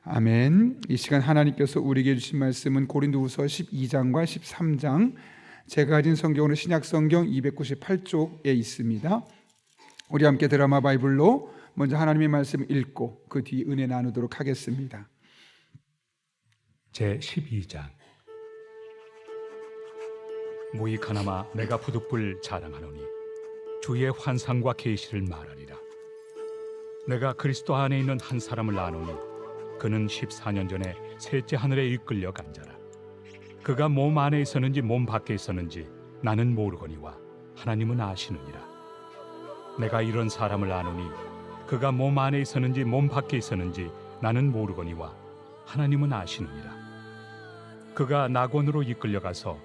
아멘. 이 시간 하나님께서 우리에게 주신 말씀은 고린도후서 12장과 13장, 제가 가진 성경으로 신약성경 298쪽에 있습니다. 우리 함께 드라마 바이블로 먼저 하나님의 말씀을 읽고 그 뒤 은혜 나누도록 하겠습니다. 제12장. 무익하나마 내가 부득불 자랑하노니 주의 환상과 계시를 말하리라. 내가 그리스도 안에 있는 한 사람을 아노니 그는 14년 전에 셋째 하늘에 이끌려 간 자라. 그가 몸 안에 있었는지 몸 밖에 있었는지 나는 모르거니와 하나님은 아시느니라. 내가 이런 사람을 아노니 그가 몸 안에 있었는지 몸 밖에 있었는지 나는 모르거니와 하나님은 아시느니라. 그가 낙원으로 이끌려가서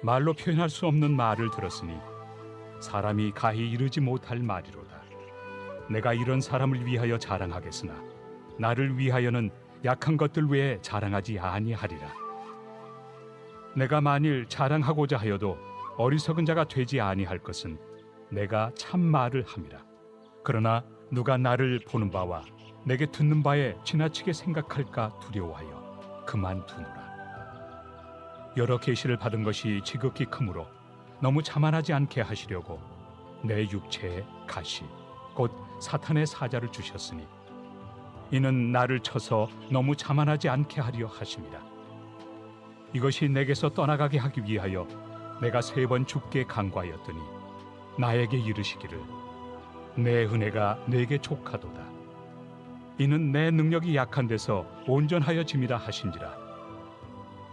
말로 표현할 수 없는 말을 들었으니 사람이 가히 이르지 못할 말이로다. 내가 이런 사람을 위하여 자랑하겠으나 나를 위하여는 약한 것들 외에 자랑하지 아니하리라. 내가 만일 자랑하고자 하여도 어리석은 자가 되지 아니할 것은 내가 참 말을 함이라. 그러나 누가 나를 보는 바와 내게 듣는 바에 지나치게 생각할까 두려워하여 그만두노라. 여러 계시를 받은 것이 지극히 크므로 너무 자만하지 않게 하시려고 내 육체에 가시 곧 사탄의 사자를 주셨으니 이는 나를 쳐서 너무 자만하지 않게 하려 하심이라. 이것이 내게서 떠나가게 하기 위하여 내가 3번 죽게 간구하였더니 나에게 이르시기를 내 은혜가 내게 족하도다. 이는 내 능력이 약한 데서 온전하여 짐이라 하신지라.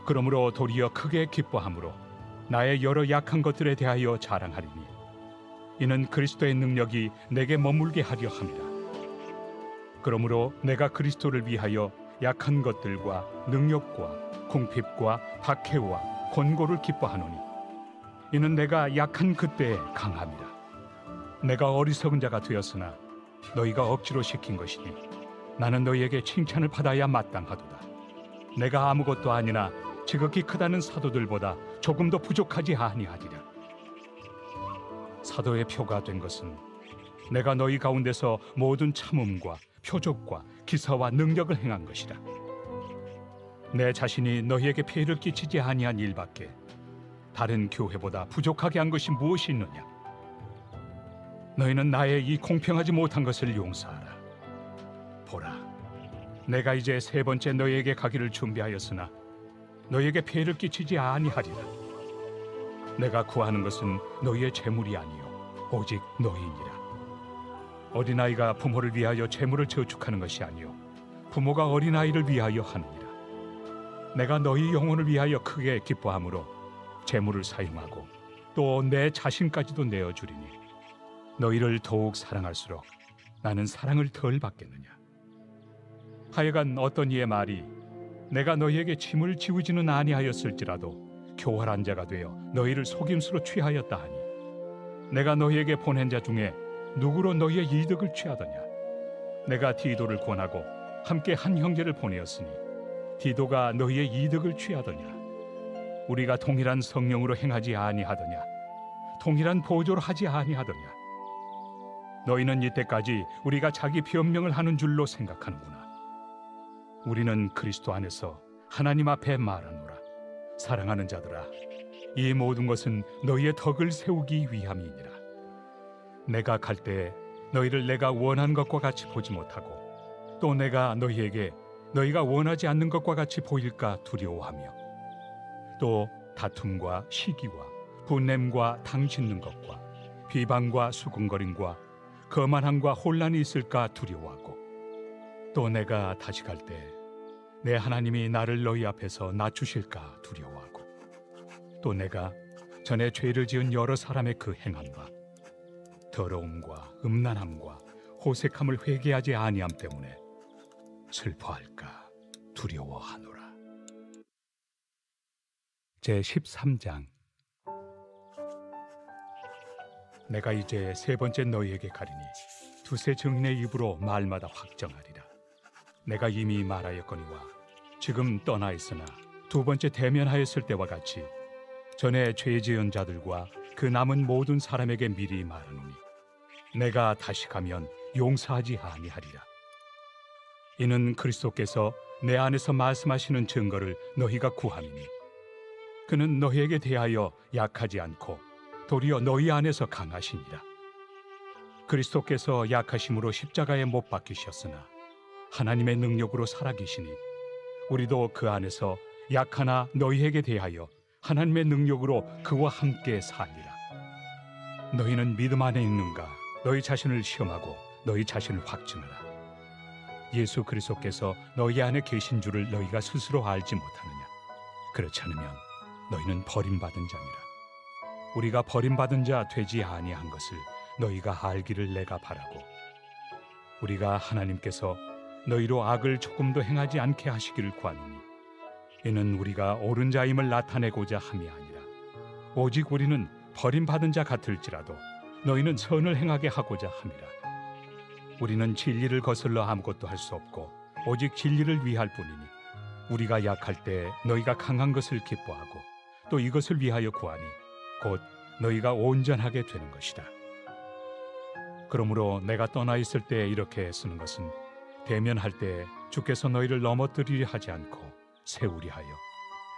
그러므로 도리어 크게 기뻐함으로 나의 여러 약한 것들에 대하여 자랑하리니 이는 그리스도의 능력이 내게 머물게 하려 함이라. 그러므로 내가 그리스도를 위하여 약한 것들과 능력과 궁핍과 박해와 권고를 기뻐하노니 이는 내가 약한 그때에 강함이라. 내가 어리석은 자가 되었으나 너희가 억지로 시킨 것이니 나는 너희에게 칭찬을 받아야 마땅하도다. 내가 아무것도 아니나 지극히 크다는 사도들보다 조금도 부족하지 아니하리라. 사도의 표가 된 것은 내가 너희 가운데서 모든 참음과 표적과 기사와 능력을 행한 것이라. 내 자신이 너희에게 피해를 끼치지 아니한 일밖에 다른 교회보다 부족하게 한 것이 무엇이 있느냐? 너희는 나의 이 공평하지 못한 것을 용서하라. 보라, 내가 이제 3번째 너희에게 가기를 준비하였으나 너희에게 피해를 끼치지 아니하리라. 내가 구하는 것은 너희의 재물이 아니요 오직 너희니라. 어린아이가 부모를 위하여 재물을 저축하는 것이 아니요 부모가 어린아이를 위하여 하느니라. 내가 너희 영혼을 위하여 크게 기뻐함으로 재물을 사용하고 또 내 자신까지도 내어주리니 너희를 더욱 사랑할수록 나는 사랑을 덜 받겠느냐. 하여간 어떤 이의 말이 내가 너희에게 짐을 지우지는 아니하였을지라도 교활한 자가 되어 너희를 속임수로 취하였다 하니 내가 너희에게 보낸 자 중에 누구로 너희의 이득을 취하더냐. 내가 디도를 권하고 함께 한 형제를 보내었으니 디도가 너희의 이득을 취하더냐. 우리가 동일한 성령으로 행하지 아니하더냐. 동일한 보조로 하지 아니하더냐. 너희는 이때까지 우리가 자기 변명을 하는 줄로 생각하는구나. 우리는 그리스도 안에서 하나님 앞에 말하노라. 사랑하는 자들아, 이 모든 것은 너희의 덕을 세우기 위함이니라. 내가 갈 때에 너희를 내가 원하는 것과 같이 보지 못하고 또 내가 너희에게 너희가 원하지 않는 것과 같이 보일까 두려워하며 또 다툼과 시기와 분냄과 당 짖는 것과 비방과 수군거림과 거만함과 혼란이 있을까 두려워하고 또 내가 다시 갈 때 내 하나님이 나를 너희 앞에서 낮추실까 두려워하고 또 내가 전에 죄를 지은 여러 사람의 그 행함과 더러움과 음란함과 호색함을 회개하지 아니함 때문에 슬퍼할까 두려워하노라. 제13장. 내가 이제 3번째 너희에게 가리니 두세 증인의 입으로 말마다 확정하리라. 내가 이미 말하였거니와 지금 떠나 있으나 2번째 대면하였을 때와 같이 전에 죄 지은 자들과 그 남은 모든 사람에게 미리 말하노니 내가 다시 가면 용서하지 아니하리라. 이는 그리스도께서 내 안에서 말씀하시는 증거를 너희가 구함이니 그는 너희에게 대하여 약하지 않고 도리어 너희 안에서 강하시니라. 그리스도께서 약하심으로 십자가에 못 박히셨으나 하나님의 능력으로 살아계시니 우리도 그 안에서 약하나 너희에게 대하여 하나님의 능력으로 그와 함께 살리라. 너희는 믿음 안에 있는가? 너희 자신을 시험하고 너희 자신을 확증하라. 예수 그리스도께서 너희 안에 계신 줄을 너희가 스스로 알지 못하느냐? 그렇지 않으면 너희는 버림받은 자니라. 우리가 버림받은 자 되지 아니한 것을 너희가 알기를 내가 바라고, 우리가 하나님께서 너희로 악을 조금도 행하지 않게 하시기를 구하노니 이는 우리가 옳은 자임을 나타내고자 함이 아니라 오직 우리는 버림받은 자 같을지라도 너희는 선을 행하게 하고자 함이라. 우리는 진리를 거슬러 아무것도 할 수 없고 오직 진리를 위할 뿐이니 우리가 약할 때 너희가 강한 것을 기뻐하고 또 이것을 위하여 구하니 곧 너희가 온전하게 되는 것이다. 그러므로 내가 떠나 있을 때 이렇게 쓰는 것은 대면할 때 주께서 너희를 넘어뜨리려 하지 않고 세우리 하여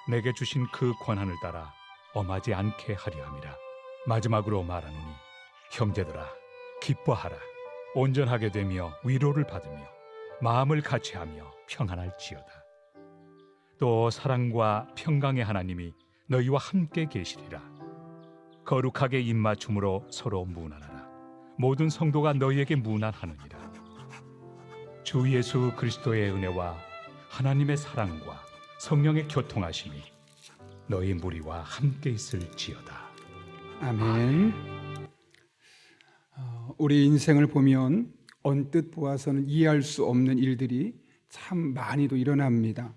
내게 주신 그 권한을 따라 엄하지 않게 하려 함이라. 마지막으로 말하노니 형제들아 기뻐하라. 온전하게 되며 위로를 받으며 마음을 같이하며 평안할지어다. 또 사랑과 평강의 하나님이 너희와 함께 계시리라. 거룩하게 입맞춤으로 서로 문안하라. 모든 성도가 너희에게 문안하느니라. 주 예수 그리스도의 은혜와 하나님의 사랑과 성령의 교통하심이 너희 무리와 함께 있을지어다. 아멘. 우리 인생을 보면 언뜻 보아서는 이해할 수 없는 일들이 참 많이도 일어납니다.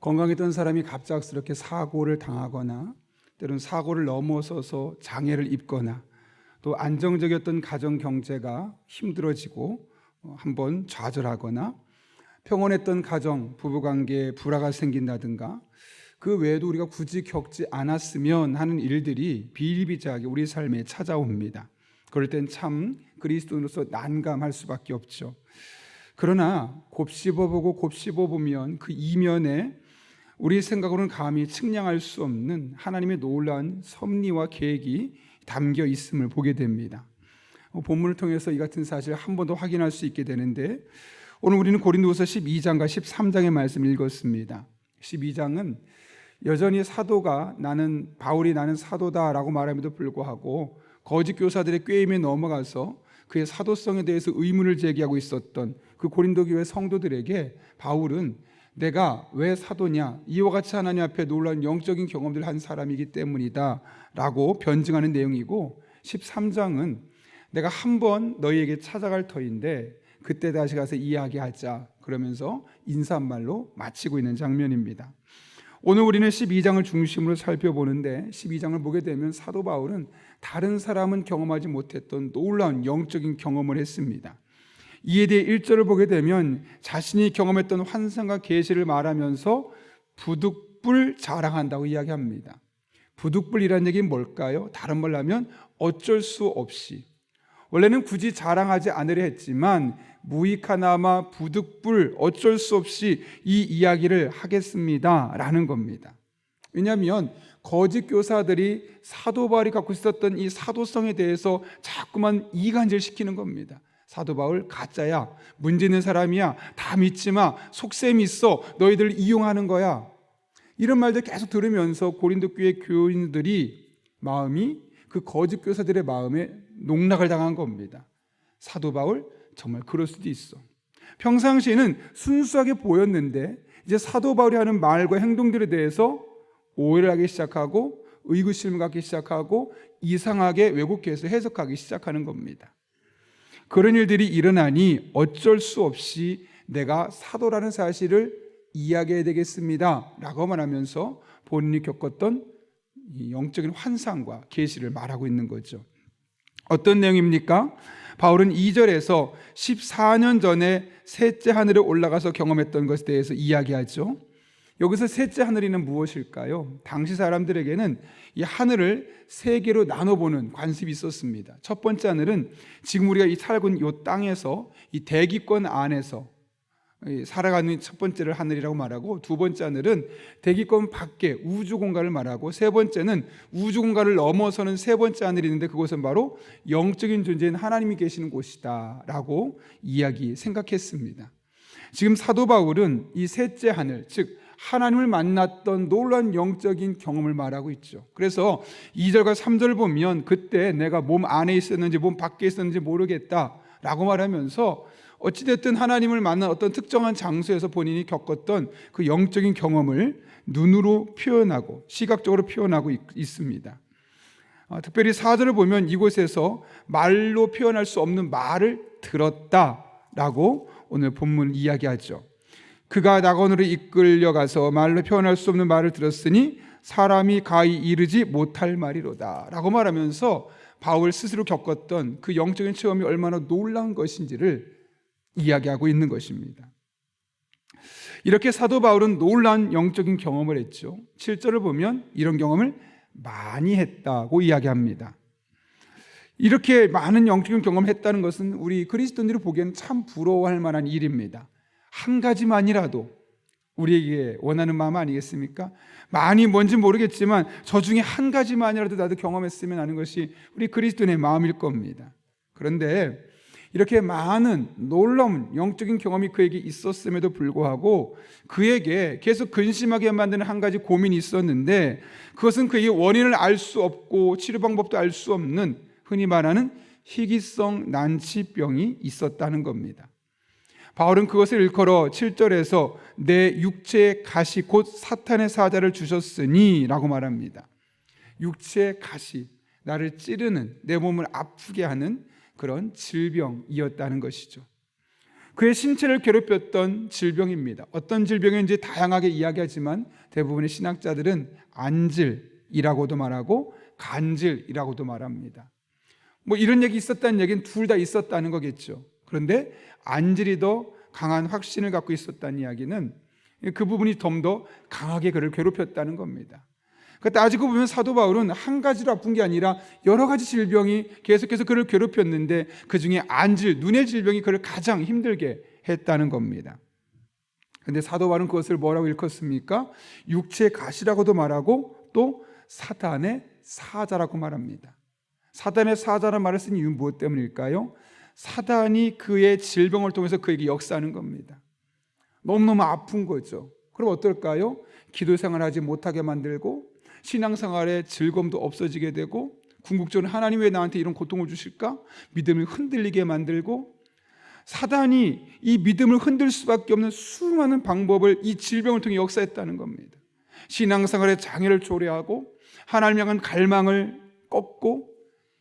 건강했던 사람이 갑작스럽게 사고를 당하거나 때로는 사고를 넘어서서 장애를 입거나 또 안정적이었던 가정 경제가 힘들어지고 한번 좌절하거나 평온했던 가정, 부부관계에 불화가 생긴다든가 그 외에도 우리가 굳이 겪지 않았으면 하는 일들이 비일비재하게 우리 삶에 찾아옵니다. 그럴 땐 참 그리스도인으로서 난감할 수밖에 없죠. 그러나 곱씹어보고 곱씹어보면 그 이면에 우리 생각으로는 감히 측량할 수 없는 하나님의 놀라운 섭리와 계획이 담겨 있음을 보게 됩니다. 본문을 통해서 이 같은 사실을 한 번 더 확인할 수 있게 되는데 오늘 우리는 고린도후서 12장과 13장의 말씀을 읽었습니다. 12장은 여전히 사도가 바울이 나는 사도다라고 말함에도 불구하고 거짓 교사들의 꾀임에 넘어가서 그의 사도성에 대해서 의문을 제기하고 있었던 그 고린도 교회 성도들에게 바울은 내가 왜 사도냐, 이와 같이 하나님 앞에 놀라운 영적인 경험들을 한 사람이기 때문이다 라고 변증하는 내용이고, 13장은 내가 한번 너희에게 찾아갈 터인데 그때 다시 가서 이야기하자 그러면서 인사말로 마치고 있는 장면입니다. 오늘 우리는 12장을 중심으로 살펴보는데 12장을 보게 되면 사도 바울은 다른 사람은 경험하지 못했던 놀라운 영적인 경험을 했습니다. 이에 대해 1절을 보게 되면 자신이 경험했던 환상과 계시를 말하면서 부득불 자랑한다고 이야기합니다. 부득불이라는 얘기는 뭘까요? 다른 말로 하면 어쩔 수 없이, 원래는 굳이 자랑하지 않으려 했지만 무익하나마 부득불 어쩔 수 없이 이 이야기를 하겠습니다 라는 겁니다. 왜냐하면 거짓 교사들이 사도 바울이 갖고 있었던 이 사도성에 대해서 자꾸만 이간질시키는 겁니다. 사도 바울 가짜야, 문제 있는 사람이야, 다 믿지 마, 속셈이 있어, 너희들 이용하는 거야, 이런 말들 계속 들으면서 고린도 교회 교인들이 마음이 그 거짓 교사들의 마음에 농락을 당한 겁니다. 사도 바울 정말 그럴 수도 있어. 평상시에는 순수하게 보였는데 이제 사도 바울이 하는 말과 행동들에 대해서 오해를 하기 시작하고 의구심을 갖기 시작하고 이상하게 왜곡해서 해석하기 시작하는 겁니다. 그런 일들이 일어나니 어쩔 수 없이 내가 사도라는 사실을 이야기해야 되겠습니다 라고 말하면서 본인이 겪었던 이 영적인 환상과 계시를 말하고 있는 거죠. 어떤 내용입니까? 바울은 2절에서 14년 전에 셋째 하늘에 올라가서 경험했던 것에 대해서 이야기하죠. 여기서 셋째 하늘이는 무엇일까요? 당시 사람들에게는 이 하늘을 세 개로 나눠보는 관습이 있었습니다. 첫 번째 하늘은 지금 우리가 살고 있는 이 땅에서 이 대기권 안에서 살아가는 첫 번째를 하늘이라고 말하고, 두 번째 하늘은 대기권 밖에 우주 공간을 말하고, 세 번째는 우주 공간을 넘어서는 세 번째 하늘이 있는데 그것은 바로 영적인 존재인 하나님이 계시는 곳이다 라고 생각했습니다. 지금 사도 바울은 이 셋째 하늘, 즉 하나님을 만났던 놀라운 영적인 경험을 말하고 있죠. 그래서 2절과 3절을 보면 그때 내가 몸 안에 있었는지 몸 밖에 있었는지 모르겠다 라고 말하면서 어찌됐든 하나님을 만난 어떤 특정한 장소에서 본인이 겪었던 그 영적인 경험을 눈으로 표현하고 시각적으로 표현하고 있습니다. 특별히 4절을 보면 이곳에서 말로 표현할 수 없는 말을 들었다라고 오늘 본문 이야기하죠. 그가 낙원으로 이끌려가서 말로 표현할 수 없는 말을 들었으니 사람이 가히 이르지 못할 말이로다 라고 말하면서 바울 스스로 겪었던 그 영적인 체험이 얼마나 놀라운 것인지를 이야기하고 있는 것입니다. 이렇게 사도 바울은 놀라운 영적인 경험을 했죠. 7절을 보면 이런 경험을 많이 했다고 이야기합니다. 이렇게 많은 영적인 경험을 했다는 것은 우리 그리스도인들이 보기에는 참 부러워할 만한 일입니다. 한 가지만이라도 우리에게 원하는 마음 아니겠습니까? 많이 뭔지 모르겠지만 저 중에 한 가지만이라도 나도 경험했으면 하는 것이 우리 그리스도인의 마음일 겁니다. 그런데 이렇게 많은 놀라운 영적인 경험이 그에게 있었음에도 불구하고 그에게 계속 근심하게 만드는 한 가지 고민이 있었는데, 그것은 그에게 원인을 알 수 없고 치료 방법도 알 수 없는 흔히 말하는 희귀성 난치병이 있었다는 겁니다. 바울은 그것을 일컬어 7절에서 내 육체의 가시 곧 사탄의 사자를 주셨으니 라고 말합니다. 육체의 가시, 나를 찌르는, 내 몸을 아프게 하는 그런 질병이었다는 것이죠. 그의 신체를 괴롭혔던 질병입니다. 어떤 질병인지 다양하게 이야기하지만 대부분의 신학자들은 안질이라고도 말하고 간질이라고도 말합니다. 이런 얘기 있었다는 얘기는 둘 다 있었다는 거겠죠. 그런데 안질이 더 강한 확신을 갖고 있었다는 이야기는 그 부분이 좀 더 강하게 그를 괴롭혔다는 겁니다. 따지고 보면 사도 바울은 한 가지로 아픈 게 아니라 여러 가지 질병이 계속해서 그를 괴롭혔는데 그 중에 안질, 눈의 질병이 그를 가장 힘들게 했다는 겁니다. 그런데 사도 바울은 그것을 뭐라고 일컫습니까? 육체의 가시라고도 말하고 또 사탄의 사자라고 말합니다. 사탄의 사자라는 말을 쓴 이유는 무엇 때문일까요? 사단이 그의 질병을 통해서 그에게 역사하는 겁니다. 너무너무 아픈 거죠. 그럼 어떨까요? 기도 생활하지 못하게 만들고 신앙생활에 즐거움도 없어지게 되고, 궁극적으로 하나님 왜 나한테 이런 고통을 주실까? 믿음을 흔들리게 만들고, 사단이 이 믿음을 흔들 수밖에 없는 수많은 방법을 이 질병을 통해 역사했다는 겁니다. 신앙생활에 장애를 초래하고 하나님 향한 갈망을 꺾고,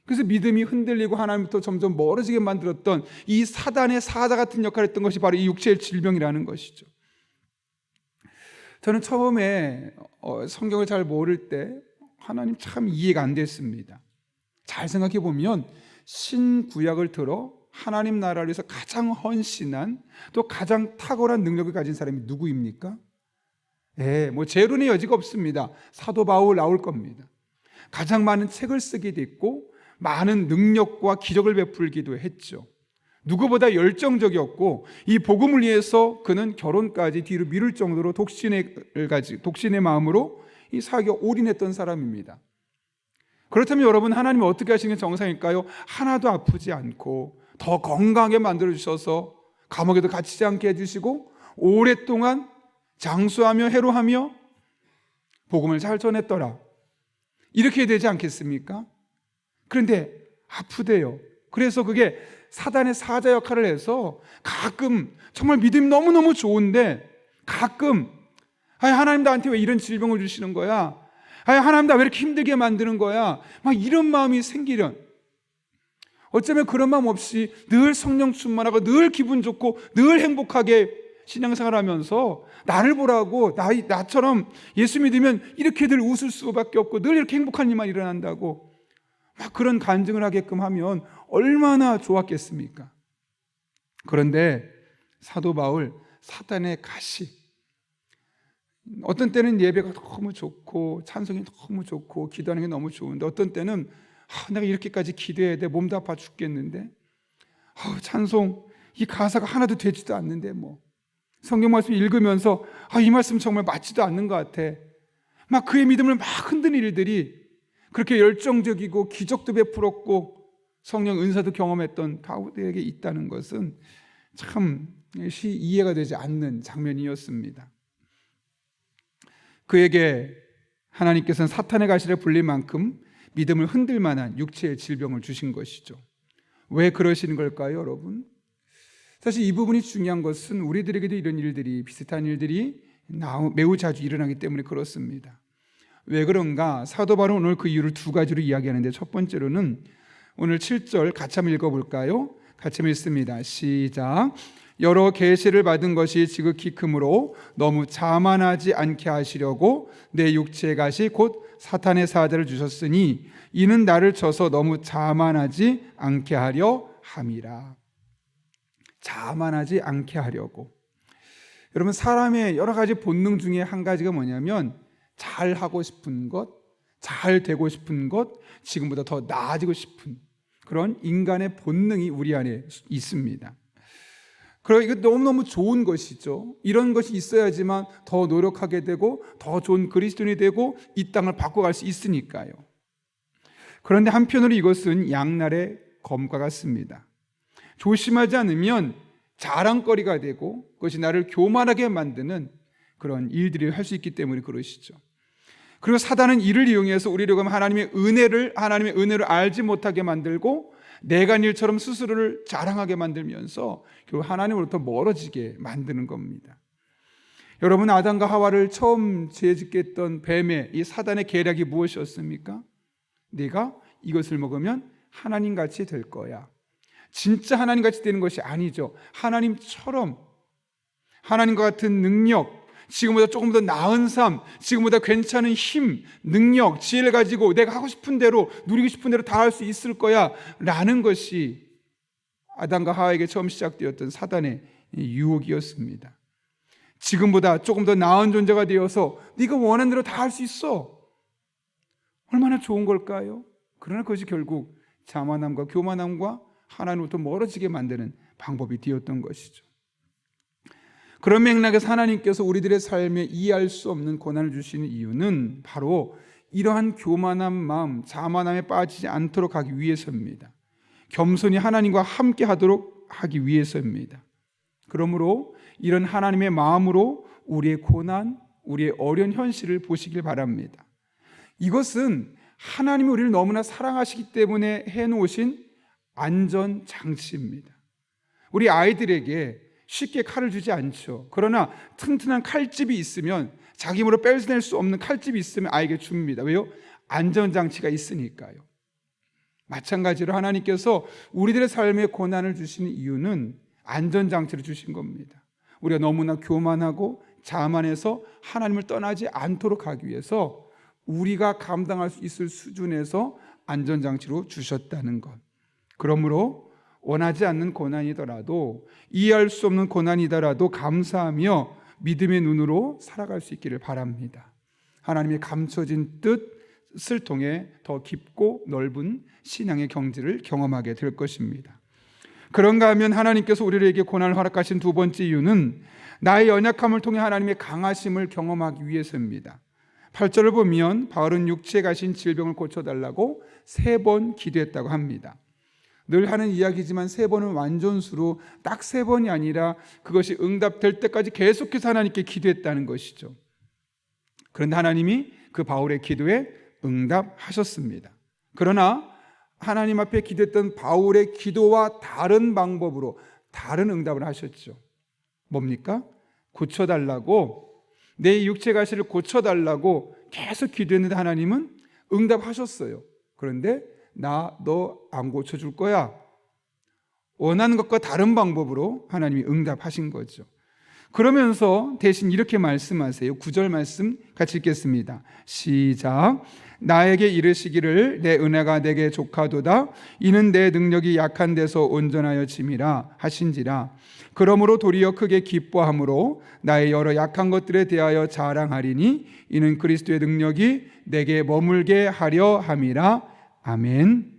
그래서 믿음이 흔들리고 하나님부터 점점 멀어지게 만들었던 이 사단의 사자 같은 역할을 했던 것이 바로 이 육체의 질병이라는 것이죠. 저는 처음에 성경을 잘 모를 때 하나님 참 이해가 안 됐습니다. 잘 생각해 보면 신구약을 들어 하나님 나라를 위해서 가장 헌신한 또 가장 탁월한 능력을 가진 사람이 누구입니까? 제론의 여지가 없습니다. 사도 바울 나올 겁니다. 가장 많은 책을 쓰기도 했고 많은 능력과 기적을 베풀기도 했죠. 누구보다 열정적이었고 이 복음을 위해서 그는 결혼까지 뒤로 미룰 정도로 독신의 마음으로 이 사역에 올인했던 사람입니다. 그렇다면 여러분, 하나님은 어떻게 하시는 게 정상일까요? 하나도 아프지 않고 더 건강하게 만들어주셔서 감옥에도 갇히지 않게 해주시고 오랫동안 장수하며 해로하며 복음을 잘 전했더라, 이렇게 되지 않겠습니까? 그런데 아프대요. 그래서 그게 사단의 사자 역할을 해서 가끔 정말 믿음이 너무너무 좋은데 가끔 하나님 나한테 왜 이런 질병을 주시는 거야? 하나님 나 왜 이렇게 힘들게 만드는 거야? 막 이런 마음이 생기련, 어쩌면 그런 마음 없이 늘 성령 충만하고 늘 기분 좋고 늘 행복하게 신앙생활하면서 나를 보라고, 나처럼 예수 믿으면 이렇게 늘 웃을 수밖에 없고 늘 이렇게 행복한 일만 일어난다고 막 그런 간증을 하게끔 하면 얼마나 좋았겠습니까? 그런데 사도 바울, 사탄의 가시, 어떤 때는 예배가 너무 좋고 찬송이 너무 좋고 기도하는 게 너무 좋은데 어떤 때는 내가 이렇게까지 기도해야 돼, 몸도 아파 죽겠는데 찬송 이 가사가 하나도 되지도 않는데 성경 말씀 읽으면서 이 말씀 정말 맞지도 않는 것 같아. 막 그의 믿음을 막 흔드는 일들이 그렇게 열정적이고 기적도 베풀었고 성령 은사도 경험했던 다윗에게 있다는 것은 참 이해가 되지 않는 장면이었습니다. 그에게 하나님께서는 사탄의 가시를 불릴 만큼 믿음을 흔들 만한 육체의 질병을 주신 것이죠. 왜 그러시는 걸까요, 여러분? 사실 이 부분이 중요한 것은 우리들에게도 이런 일들이, 비슷한 일들이 매우 자주 일어나기 때문에 그렇습니다. 왜 그런가? 사도 바울은 오늘 그 이유를 두 가지로 이야기하는데, 첫 번째로는 오늘 7절 같이 한번 읽어볼까요? 같이 읽습니다. 시작. 여러 계시를 받은 것이 지극히 크므로 너무 자만하지 않게 하시려고 내 육체의 가시 곧 사탄의 사자를 주셨으니 이는 나를 쳐서 너무 자만하지 않게 하려 함이라. 자만하지 않게 하려고. 여러분, 사람의 여러 가지 본능 중에 한 가지가 뭐냐면 잘 하고 싶은 것, 잘 되고 싶은 것, 지금보다 더 나아지고 싶은 그런 인간의 본능이 우리 안에 있습니다. 그리고 이거 너무너무 좋은 것이죠. 이런 것이 있어야지만 더 노력하게 되고 더 좋은 그리스도인이 되고 이 땅을 바꿔갈 수 있으니까요. 그런데 한편으로 이것은 양날의 검과 같습니다. 조심하지 않으면 자랑거리가 되고 그것이 나를 교만하게 만드는 그런 일들을 할 수 있기 때문에 그러시죠. 그리고 사단은 이를 이용해서 우리를 하나님의 은혜를 알지 못하게 만들고 내가 일처럼 스스로를 자랑하게 만들면서 결국 하나님으로부터 멀어지게 만드는 겁니다. 여러분, 아담과 하와를 처음 죄짓게 했던 뱀의 이 사단의 계략이 무엇이었습니까? 네가 이것을 먹으면 하나님같이 될 거야. 진짜 하나님같이 되는 것이 아니죠. 하나님처럼 하나님과 같은 능력, 지금보다 조금 더 나은 삶, 지금보다 괜찮은 힘, 능력, 지혜를 가지고 내가 하고 싶은 대로, 누리고 싶은 대로 다 할 수 있을 거야 라는 것이 아담과 하와에게 처음 시작되었던 사단의 유혹이었습니다. 지금보다 조금 더 나은 존재가 되어서 네가 원하는 대로 다 할 수 있어. 얼마나 좋은 걸까요? 그러나 그것이 결국 자만함과 교만함과 하나님부터 멀어지게 만드는 방법이 되었던 것이죠. 그런 맥락에서 하나님께서 우리들의 삶에 이해할 수 없는 고난을 주시는 이유는 바로 이러한 교만한 마음, 자만함에 빠지지 않도록 하기 위해서입니다. 겸손히 하나님과 함께 하도록 하기 위해서입니다. 그러므로 이런 하나님의 마음으로 우리의 고난, 우리의 어려운 현실을 보시길 바랍니다. 이것은 하나님이 우리를 너무나 사랑하시기 때문에 해놓으신 안전장치입니다. 우리 아이들에게 쉽게 칼을 주지 않죠. 그러나 튼튼한 칼집이 있으면, 자기 힘으로 빼낼 수 없는 칼집이 있으면 아이에게 줍니다. 왜요? 안전장치가 있으니까요. 마찬가지로 하나님께서 우리들의 삶에 고난을 주시는 이유는 안전장치를 주신 겁니다. 우리가 너무나 교만하고 자만해서 하나님을 떠나지 않도록 하기 위해서 우리가 감당할 수 있을 수준에서 안전장치로 주셨다는 것. 그러므로 원하지 않는 고난이더라도, 이해할 수 없는 고난이더라도 감사하며 믿음의 눈으로 살아갈 수 있기를 바랍니다. 하나님의 감춰진 뜻을 통해 더 깊고 넓은 신앙의 경지를 경험하게 될 것입니다. 그런가 하면 하나님께서 우리에게 고난을 허락하신 두 번째 이유는 나의 연약함을 통해 하나님의 강하심을 경험하기 위해서입니다. 8절을 보면 바울은 육체에 가신 질병을 고쳐달라고 3번 기도했다고 합니다. 늘 하는 이야기지만 3번은 완전수로 딱 3번이 아니라 그것이 응답될 때까지 계속해서 하나님께 기도했다는 것이죠. 그런데 하나님이 그 바울의 기도에 응답하셨습니다. 그러나 하나님 앞에 기도했던 바울의 기도와 다른 방법으로 다른 응답을 하셨죠. 뭡니까? 고쳐달라고, 내 육체 가시를 고쳐달라고 계속 기도했는데 하나님은 응답하셨어요. 그런데 너 안 고쳐줄 거야. 원하는 것과 다른 방법으로 하나님이 응답하신 거죠. 그러면서 대신 이렇게 말씀하세요. 9절 말씀 같이 읽겠습니다. 시작. 나에게 이르시기를 내 은혜가 내게 족하도다. 이는 내 능력이 약한 데서 온전하여 짐이라 하신지라. 그러므로 도리어 크게 기뻐함으로 나의 여러 약한 것들에 대하여 자랑하리니 이는 그리스도의 능력이 내게 머물게 하려 함이라. 아멘.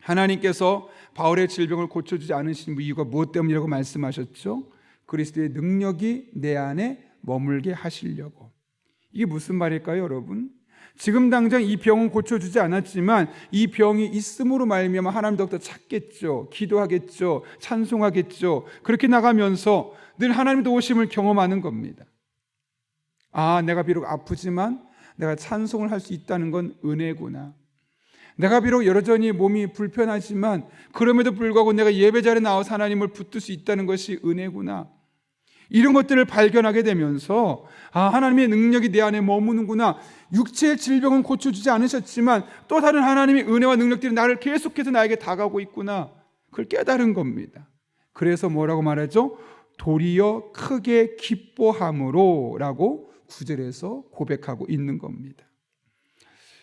하나님께서 바울의 질병을 고쳐주지 않으신 이유가 무엇 때문이라고 말씀하셨죠? 그리스도의 능력이 내 안에 머물게 하시려고. 이게 무슨 말일까요, 여러분? 지금 당장 이 병은 고쳐주지 않았지만 이 병이 있음으로 말미암아 하나님 더욱더 찾겠죠. 기도하겠죠. 찬송하겠죠. 그렇게 나가면서 늘 하나님 도우심을 경험하는 겁니다. 아, 내가 비록 아프지만 내가 찬송을 할 수 있다는 건 은혜구나. 내가 비록 여전히 몸이 불편하지만 그럼에도 불구하고 내가 예배 자리에 나와서 하나님을 붙들 수 있다는 것이 은혜구나. 이런 것들을 발견하게 되면서 아, 하나님의 능력이 내 안에 머무는구나. 육체의 질병은 고쳐주지 않으셨지만 또 다른 하나님의 은혜와 능력들이 나를 계속해서 나에게 다가오고 있구나. 그걸 깨달은 겁니다. 그래서 뭐라고 말하죠? 도리어 크게 기뻐함으로 라고 9절에서 고백하고 있는 겁니다.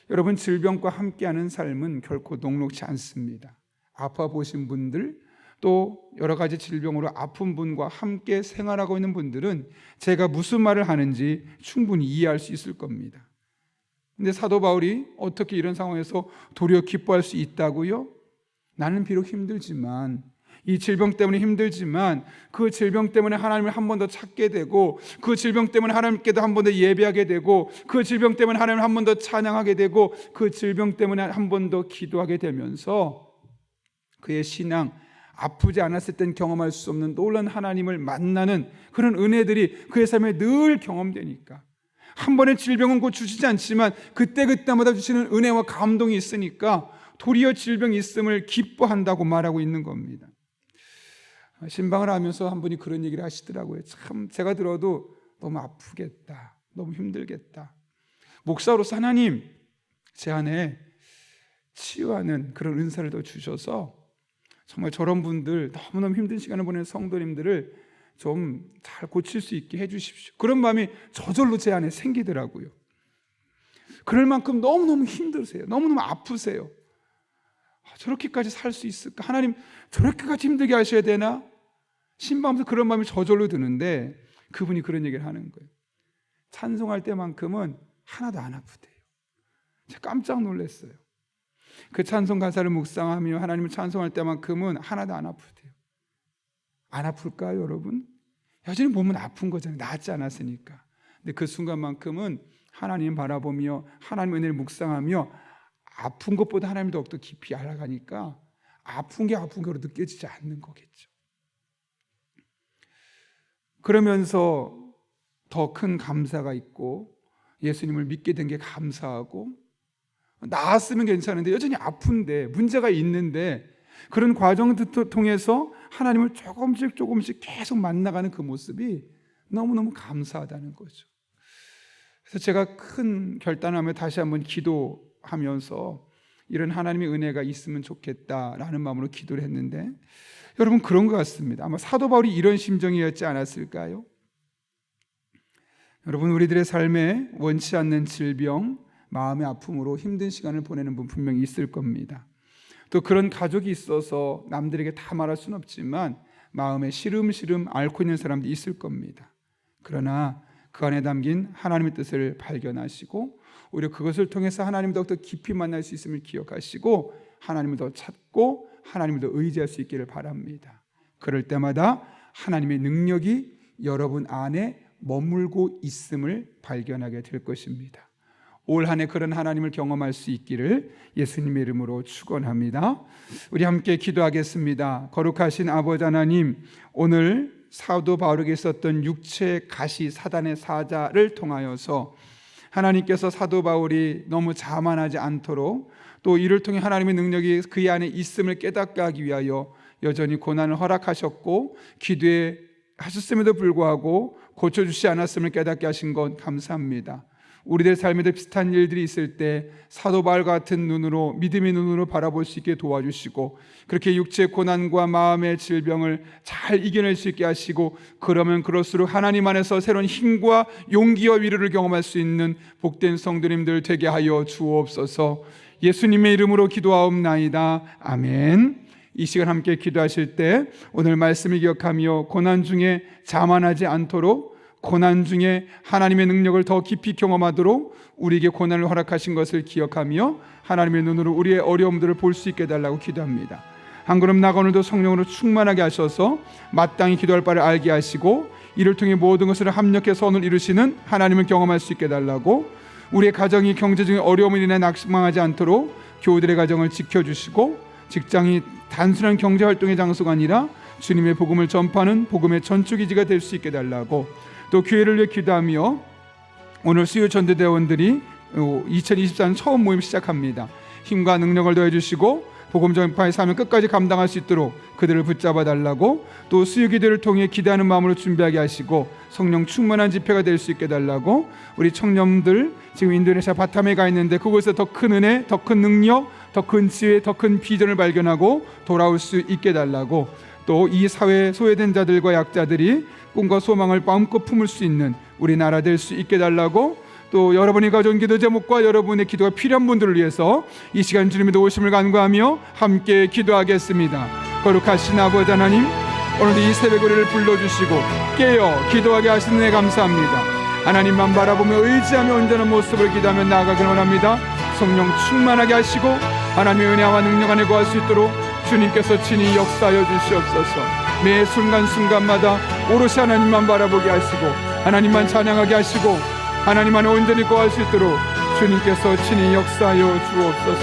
여러분, 질병과 함께하는 삶은 결코 녹록지 않습니다. 아파 보신 분들, 또 여러 가지 질병으로 아픈 분과 함께 생활하고 있는 분들은 제가 무슨 말을 하는지 충분히 이해할 수 있을 겁니다. 근데 사도 바울이 어떻게 이런 상황에서 도리어 기뻐할 수 있다고요? 나는 비록 힘들지만, 이 질병 때문에 힘들지만 그 질병 때문에 하나님을 한 번 더 찾게 되고, 그 질병 때문에 하나님께도 한 번 더 예배하게 되고, 그 질병 때문에 하나님을 한 번 더 찬양하게 되고, 그 질병 때문에 한 번 더 기도하게 되면서 그의 신앙, 아프지 않았을 땐 경험할 수 없는 놀라운 하나님을 만나는 그런 은혜들이 그의 삶에 늘 경험되니까, 한 번의 질병은 고쳐주지 않지만 그때그때마다 주시는 은혜와 감동이 있으니까 도리어 질병이 있음을 기뻐한다고 말하고 있는 겁니다. 신방을 하면서 한 분이 그런 얘기를 하시더라고요. 참 제가 들어도 너무 아프겠다, 너무 힘들겠다. 목사로서 하나님, 제 안에 치유하는 그런 은사를 더 주셔서 정말 저런 분들, 너무너무 힘든 시간을 보내는 성도님들을 좀 잘 고칠 수 있게 해주십시오. 그런 마음이 저절로 제 안에 생기더라고요. 그럴 만큼 너무너무 힘드세요. 너무너무 아프세요. 저렇게까지 살 수 있을까? 하나님, 저렇게까지 힘들게 하셔야 되나? 신방하면서 그런 마음이 저절로 드는데 그분이 그런 얘기를 하는 거예요. 찬송할 때만큼은 하나도 안 아프대요. 제가 깜짝 놀랐어요. 그 찬송 가사를 묵상하며 하나님을 찬송할 때만큼은 하나도 안 아프대요. 안 아플까요, 여러분? 여전히 몸은 아픈 거잖아요. 낫지 않았으니까. 근데 그 순간만큼은 하나님 바라보며 하나님의 은혜를 묵상하며 아픈 것보다 하나님을 더욱더 깊이 알아가니까 아픈 게 아픈 거로 느껴지지 않는 거겠죠. 그러면서 더 큰 감사가 있고 예수님을 믿게 된 게 감사하고, 나았으면 괜찮은데 여전히 아픈데 문제가 있는데 그런 과정을 통해서 하나님을 조금씩 계속 만나가는 그 모습이 너무너무 감사하다는 거죠. 그래서 제가 큰 결단하며 다시 한번 기도하면서 이런 하나님의 은혜가 있으면 좋겠다라는 마음으로 기도를 했는데, 여러분 그런 것 같습니다. 아마 사도 바울이 이런 심정이었지 않았을까요? 여러분, 우리들의 삶에 원치 않는 질병, 마음의 아픔으로 힘든 시간을 보내는 분 분명히 있을 겁니다. 또 그런 가족이 있어서 남들에게 다 말할 수는 없지만 마음에 시름시름 앓고 있는 사람도 있을 겁니다. 그러나 그 안에 담긴 하나님의 뜻을 발견하시고 오히려 그것을 통해서 하나님을 더욱더 깊이 만날 수 있음을 기억하시고 하나님을 더 찾고 하나님을 더 의지할 수 있기를 바랍니다. 그럴 때마다 하나님의 능력이 여러분 안에 머물고 있음을 발견하게 될 것입니다. 올 한 해 그런 하나님을 경험할 수 있기를 예수님의 이름으로 축원합니다. 우리 함께 기도하겠습니다. 거룩하신 아버지 하나님, 오늘 사도 바울에게 있었던 육체의 가시 사단의 사자를 통하여서 하나님께서 사도 바울이 너무 자만하지 않도록, 또 이를 통해 하나님의 능력이 그의 안에 있음을 깨닫게 하기 위하여 여전히 고난을 허락하셨고 기도에 하셨음에도 불구하고 고쳐주시지 않았음을 깨닫게 하신 것 감사합니다. 우리들 삶에도 비슷한 일들이 있을 때 사도 바울 같은 눈으로, 믿음의 눈으로 바라볼 수 있게 도와주시고, 그렇게 육체의 고난과 마음의 질병을 잘 이겨낼 수 있게 하시고, 그러면 그럴수록 하나님 안에서 새로운 힘과 용기와 위로를 경험할 수 있는 복된 성도님들 되게 하여 주옵소서. 예수님의 이름으로 기도하옵나이다. 아멘. 이 시간 함께 기도하실 때 오늘 말씀을 기억하며 고난 중에 자만하지 않도록, 고난 중에 하나님의 능력을 더 깊이 경험하도록 우리에게 고난을 허락하신 것을 기억하며 하나님의 눈으로 우리의 어려움들을 볼 수 있게 해달라고 기도합니다. 한 걸음 나가 오늘도 성령으로 충만하게 하셔서 마땅히 기도할 바를 알게 하시고 이를 통해 모든 것을 합력해 선을 이루시는 하나님을 경험할 수 있게 달라고, 우리의 가정이 경제적인 어려움을 인해 낙심하지 않도록 교우들의 가정을 지켜주시고, 직장이 단순한 경제활동의 장소가 아니라 주님의 복음을 전파하는 복음의 전초기지가 될 수 있게 달라고, 또 교회를 위해 기도하며 오늘 수요 전도대원들이 2024년 처음 모임 시작합니다. 힘과 능력을 더해주시고 복음 전파의 사명을 끝까지 감당할 수 있도록 그들을 붙잡아 달라고, 또 수요 기도를 통해 기대하는 마음으로 준비하게 하시고 성령 충만한 집회가 될 수 있게 달라고, 우리 청년들 지금 인도네시아 바탐에 가 있는데 그곳에 더 큰 은혜, 더 큰 능력, 더 큰 지혜, 더 큰 비전을 발견하고 돌아올 수 있게 달라고, 또 이 사회에 소외된 자들과 약자들이 꿈과 소망을 마음껏 품을 수 있는 우리나라 될 수 있게 달라고, 또 여러분이 가져온 기도 제목과 여러분의 기도가 필요한 분들을 위해서 이 시간 주님의 도우심을 간구하며 함께 기도하겠습니다. 거룩하신 아버지 하나님, 오늘도 이 새벽 우리를 불러주시고 깨어 기도하게 하시는 데 감사합니다. 하나님만 바라보며 의지하며 온전한 모습을 기도하며 나아가길 원합니다. 성령 충만하게 하시고 하나님의 은혜와 능력 안에 거할 수 있도록 주님께서 친히 역사하여 주시옵소서. 매 순간순간마다 오롯이 하나님만 바라보게 하시고 하나님만 찬양하게 하시고 하나님 안에 온전히 거할 수 있도록 주님께서 친히 역사하여 주옵소서.